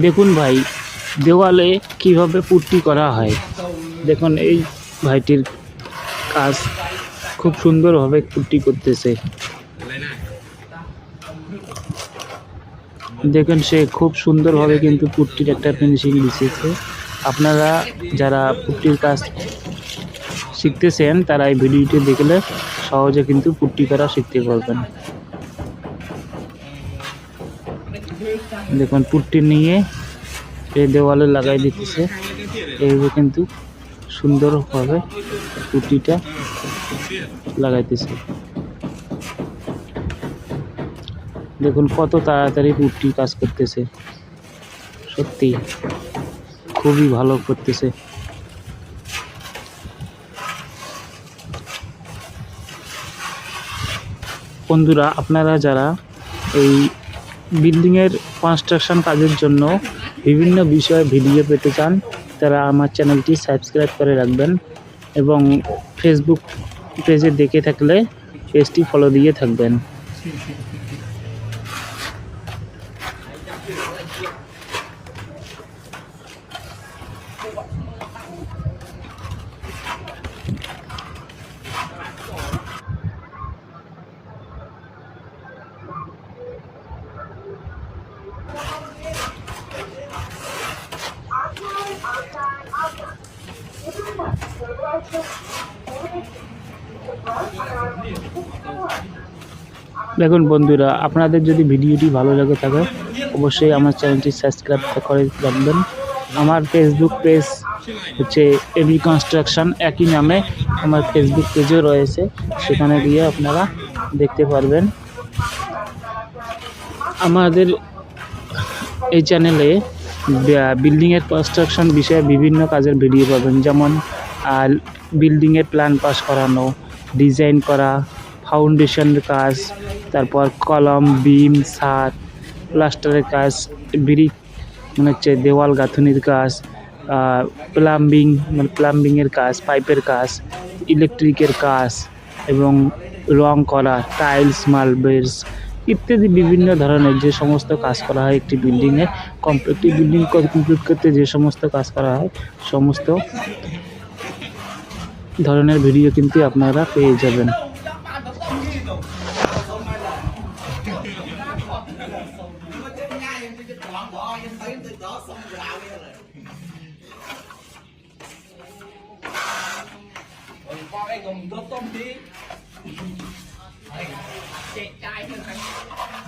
দেখুন ভাই, দেওয়ালে কিভাবে পুট্টি করা হয়। দেখুন এই ভাইটির কাজ খুব সুন্দরভাবে পুট্টি করতেছে। দেখুন সে খুব সুন্দরভাবে কিন্তু পুট্টির একটা ফিনিশিং দিতেছে। আপনারা যারা পুট্টির কাজ শিখতেছেন তারা এই ভিডিওটি দেখলে সহজে কিন্তু পুট্টি করা শিখতে পারবেন। দেখুন পুট্টি নিয়ে এই দেওয়ালে লাগাই দিতেছে। এইভাবে কিন্তু সুন্দরভাবে পুট্টিটা লাগাইতেছে। দেখুন কত তাড়াতাড়ি পুট্টির কাজ করতেছে, সত্যি খুবই ভালো করতেছে। বন্ধুরা, আপনারা যারা এই বিল্ডিংয়ের কনস্ট্রাকশন কাজের জন্য বিভিন্ন বিষয়ে ভিডিও পেতে চান তারা আমার চ্যানেলটি সাবস্ক্রাইব করে রাখবেন এবং ফেসবুক পেজে দেখে থাকলে পেজটি ফলো দিয়ে থাকবেন। দেখুন বন্ধুরা, আপনাদের যদি ভিডিওটি ভালো লাগে থাকে অবশ্যই আমার চ্যানেলটি সাবস্ক্রাইব করে রাখবেন। আমার ফেসবুক পেজ হচ্ছে এবি কনস্ট্রাকশন, একই নামে আমার ফেসবুক পেজও রয়েছে, সেখানে গিয়ে আপনারা দেখতে পারবেন। আমাদের এই চ্যানেলে বিল্ডিংয়ের কনস্ট্রাকশন বিষয়ে বিভিন্ন কাজের ভিডিও পাবেন, যেমন বিল্ডিংয়ের প্ল্যান পাস করানো, ডিজাইন করা, ফাউন্ডেশনের কাজ, তারপর কলম, বিম, ছাদ, প্লাস্টারের কাজ, ব্রিক মানে হচ্ছে দেওয়াল গাঁথনির কাজ, প্লাম্বিং মানে প্লাম্বিংয়ের কাজ, পাইপের কাজ, ইলেকট্রিকের কাজ এবং রং করা, টাইলস, মার্বেলস ইত্যাদি বিভিন্ন ধরনের যে সমস্ত কাজ করা হয় একটি বিল্ডিংয়ে, একটি বিল্ডিং কমপ্লিট করতে যে সমস্ত কাজ করা হয় সমস্ত ধরনের ভিডিও কিন্তু আপনারা পেয়ে যাবেন। chạy trai hơn anh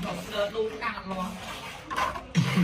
đọc lơ đu cạn luôn